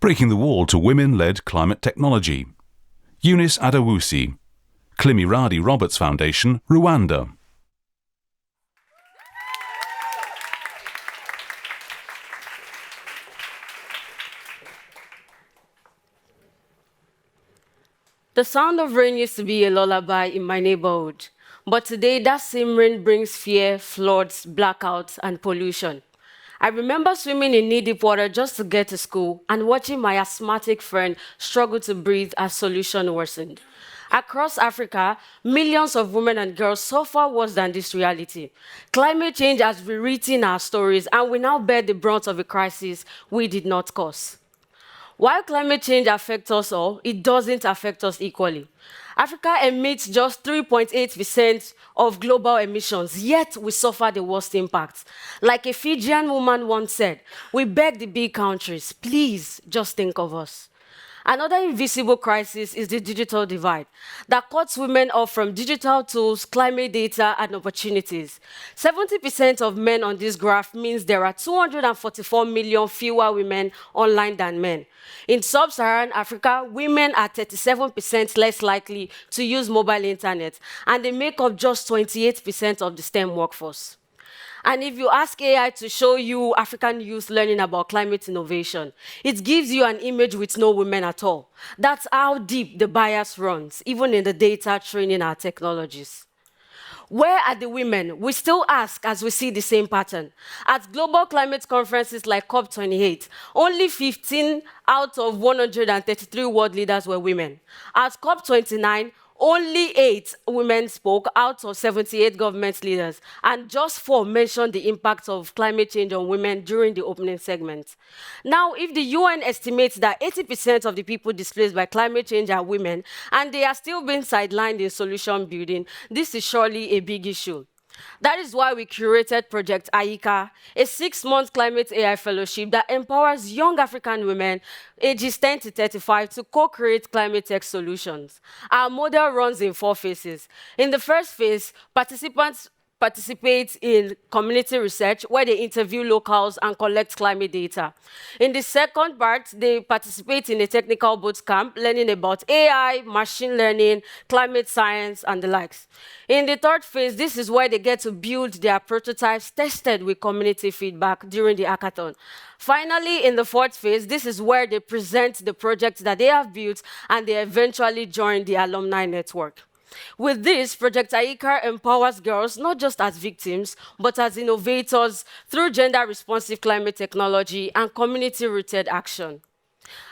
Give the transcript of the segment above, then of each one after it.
Breaking the Wall to Women-Led Climate Technology. Eunice Adewusi, Klimiradi Roberts Foundation, Rwanda. The sound of rain used to be a lullaby in my neighborhood, but today that same rain brings fear, floods, blackouts, and pollution. I remember swimming in knee-deep water just to get to school and watching my asthmatic friend struggle to breathe as pollution worsened. Across Africa, millions of women and girls suffer worse than this reality. Climate change has rewritten our stories, and we now bear the brunt of a crisis we did not cause. While climate change affects us all, it doesn't affect us equally. Africa emits just 3.8% of global emissions, yet we suffer the worst impacts. Like a Fijian woman once said, we beg the big countries, please just think of us. Another invisible crisis is the digital divide that cuts women off from digital tools, climate data, and opportunities. 70% of men on this graph means there are 244 million fewer women online than men. In sub-Saharan Africa, women are 37% less likely to use mobile internet, and they make up just 28% of the STEM workforce. And if you ask AI to show you African youth learning about climate innovation, it gives you an image with no women at all. That's how deep the bias runs, even in the data training our technologies. Where are the women? We still ask as we see the same pattern. At global climate conferences like COP28, only 15 out of 133 world leaders were women. At COP29, only 8 women spoke out of 78 government leaders, and just 4 mentioned the impact of climate change on women during the opening segment. Now, if the UN estimates that 80% of the people displaced by climate change are women, and they are still being sidelined in solution building, this is surely a big issue. That is why we curated Project AICA, a 6-month climate AI fellowship that empowers young African women ages 10 to 35 to co-create climate tech solutions. Our model runs in 4 phases. In the first phase, participants participate in community research where they interview locals and collect climate data. In the second part, they participate in a technical boot camp, learning about AI, machine learning, climate science, and the likes. In the third phase, this is where they get to build their prototypes tested with community feedback during the hackathon. Finally, in the fourth phase, this is where they present the projects that they have built and they eventually join the alumni network. With this, Project AICA empowers girls not just as victims, but as innovators through gender-responsive climate technology and community-rooted action.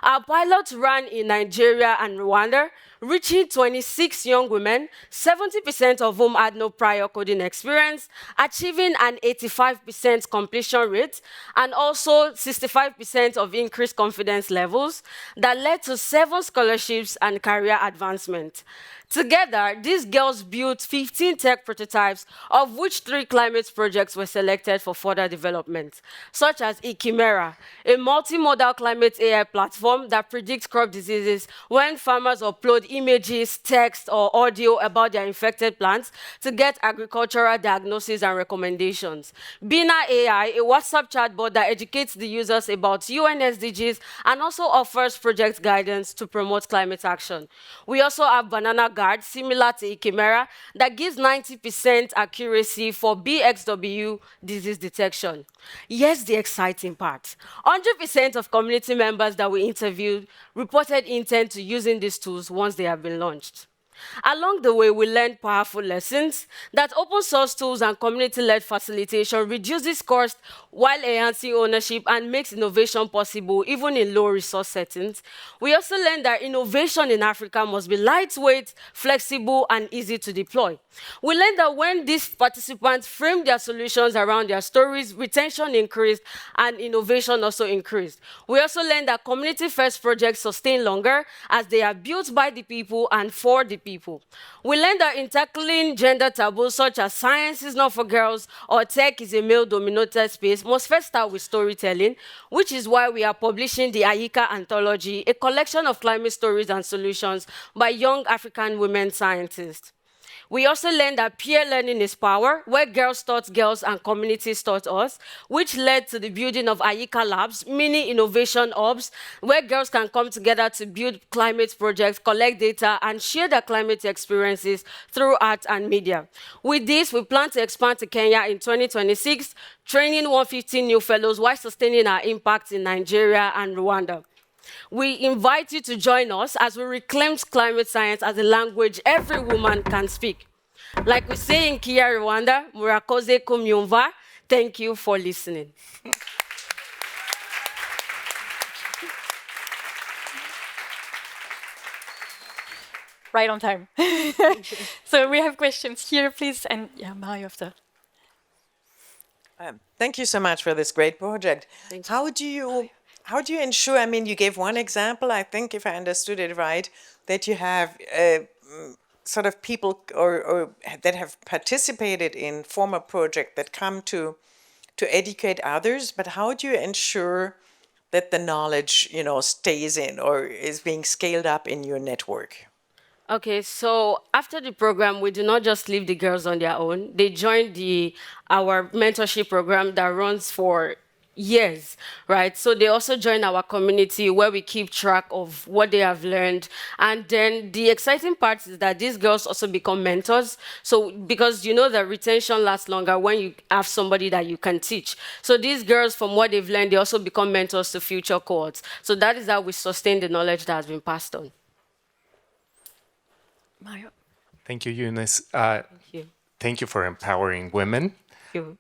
Our pilot ran in Nigeria and Rwanda, reaching 26 young women, 70% of whom had no prior coding experience, achieving an 85% completion rate, and also 65% of increased confidence levels that led to 7 scholarships and career advancement. Together, these girls built 15 tech prototypes, of which 3 climate projects were selected for further development, such as Ikimera, a multimodal climate AI platform that predicts crop diseases when farmers upload images, text, or audio about their infected plants to get agricultural diagnosis and recommendations. Bina AI, a WhatsApp chatbot that educates the users about UN SDGs and also offers project guidance to promote climate action. We also have Banana Guard, similar to Ikimera, that gives 90% accuracy for BXW disease detection. Here's the exciting part. 100% of community members that we interviewed reported intent to using these tools once they have been launched. Along the way, we learned powerful lessons that open source tools and community-led facilitation reduces cost while enhancing ownership and makes innovation possible even in low-resource settings. We also learned that innovation in Africa must be lightweight, flexible, and easy to deploy. We learned that when these participants framed their solutions around their stories, retention increased and innovation also increased. We also learned that community-first projects sustain longer as they are built by the people and for the people. We learned that in tackling gender taboos such as science is not for girls or tech is a male-dominated space must first start with storytelling, which is why we are publishing the AICA Anthology, a collection of climate stories and solutions by young African women scientists. We also learned that peer learning is power, where girls taught girls and communities taught us, which led to the building of Ayika Labs, mini innovation hubs, where girls can come together to build climate projects, collect data, and share their climate experiences through art and media. With this, we plan to expand to Kenya in 2026, training 150 new fellows while sustaining our impact in Nigeria and Rwanda. We invite you to join us as we reclaim climate science as a language every woman can speak. Like we say in Kia, Rwanda, Murakoze kumyumva. Thank you for listening. Right on time. So we have questions here, please. And yeah, Mario after. Thank you so much for this great project. How do you ensure, I mean, you gave one example, I think, if I understood it right, that you have sort of people or that have participated in former project that come to educate others, but how do you ensure that the knowledge, you know, stays in or is being scaled up in your network? Okay, so after the program, we do not just leave the girls on their own. They join our mentorship program that runs for years, right? So they also join our community where we keep track of what they have learned. And then the exciting part is that these girls also become mentors. So because you know that retention lasts longer when you have somebody that you can teach. So these girls, from what they've learned, they also become mentors to future cohorts. So that is how we sustain the knowledge that has been passed on. Mario. Thank you, Eunice. Thank you. Thank you for empowering women. You.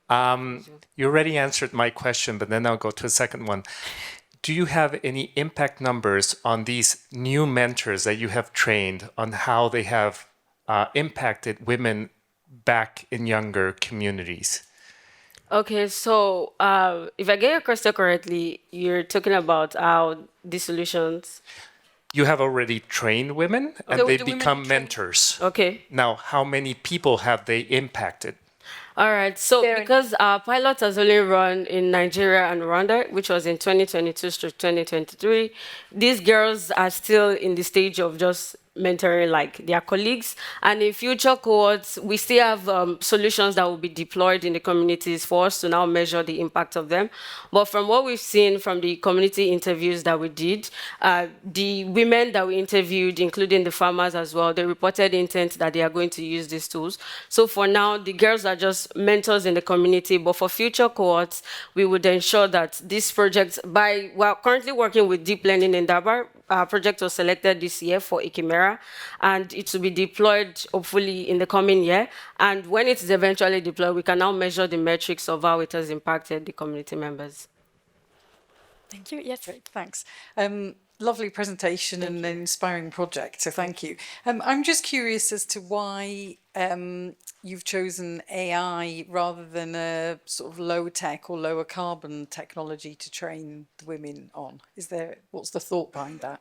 You already answered my question, but then I'll go to a second one. Do you have any impact numbers on these new mentors that you have trained on how they have impacted women back in younger communities? Okay, so if I get your question correctly, you're talking about how the solutions. You have already trained women and Okay, they do women become train? mentors. Okay. Now, how many people have they impacted? All right, so Fair because our pilot has only run in Nigeria and Rwanda, which was in 2022 to 2023, these girls are still in the stage of just mentoring like their colleagues. And in future cohorts, we still have solutions that will be deployed in the communities for us to now measure the impact of them. But from what we've seen from the community interviews that we did, the women that we interviewed, including the farmers as well, they reported intent that they are going to use these tools. So for now, the girls are just mentors in the community, but for future cohorts, we would ensure that these projects, we're currently working with deep learning in Dabar. Our project was selected this year for Ikimera, and it will be deployed hopefully in the coming year. And when it is eventually deployed, we can now measure the metrics of how it has impacted the community members. Thank you. Yes. Great, thanks. Lovely presentation and an inspiring project, so thank you. I'm just curious as to why you've chosen AI rather than a sort of low tech or lower carbon technology to train the women on. What's the thought behind that?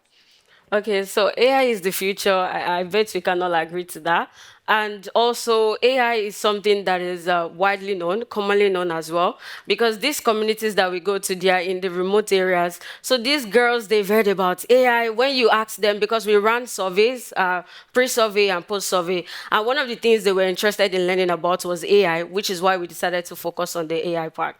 Okay, so AI is the future. I bet we can all agree to that. And also, AI is something that is widely known, commonly known as well, because these communities that we go to, they are in the remote areas. So these girls, they've heard about AI. When you ask them, because we ran surveys, pre-survey and post-survey, and one of the things they were interested in learning about was AI, which is why we decided to focus on the AI part.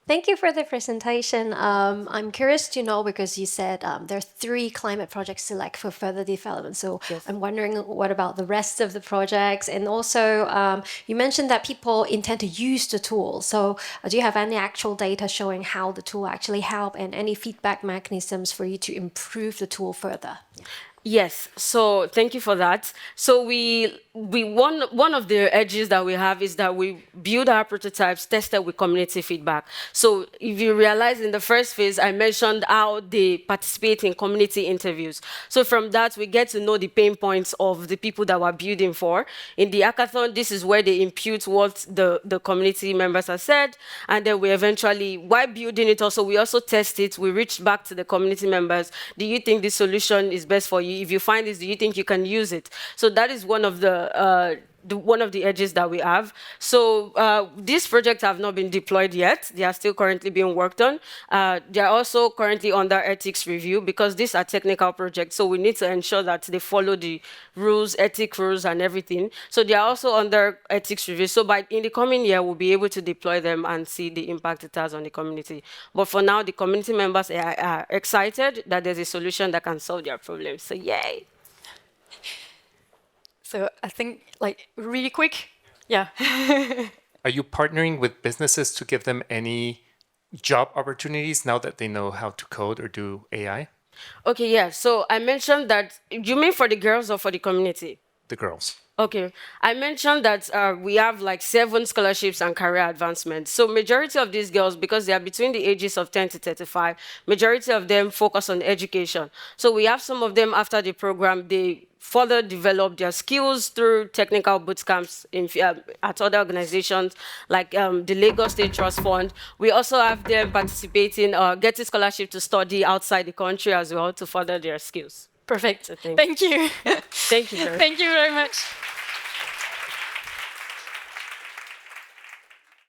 Thank you for the presentation. I'm curious to know, because you said there are 3 climate projects select for further development. So yes. I'm wondering what about the rest of the projects? And also, you mentioned that people intend to use the tool. So do you have any actual data showing how the tool actually help and any feedback mechanisms for you to improve the tool further? Yes, so thank you for that. So one of the edges that we have is that we build our prototypes tested with community feedback. So if you realize in the first phase, I mentioned how they participate in community interviews. So from that, we get to know the pain points of the people that we're building for. In the hackathon, this is where they impute what the community members have said. And then we eventually, while building it also, we also test it. We reach back to the community members. Do you think this solution is best for you? If you find this, do you think you can use it? So that is one of the one of the edges that we have. So these projects have not been deployed yet. They are still currently being worked on. They are also currently under ethics review because these are technical projects. So we need to ensure that they follow the rules, ethic rules and everything. So they are also under ethics review. So in the coming year, we'll be able to deploy them and see the impact it has on the community. But for now, the community members are excited that there's a solution that can solve their problems. So yay. So I think, like, really quick, yeah. Are you partnering with businesses to give them any job opportunities now that they know how to code or do AI? Okay, yeah. So I mentioned that, you mean for the girls or for the community? The girls. Okay, I mentioned that we have like 7 scholarships and career advancement. So majority of these girls, because they are between the ages of 10 to 35, majority of them focus on education. So we have some of them after the program, they further develop their skills through technical boot camps at other organizations like the Lagos State Trust Fund. We also have them participating, getting scholarship to study outside the country as well to further their skills. Perfect. So thank you. Thank you. Thank you very much.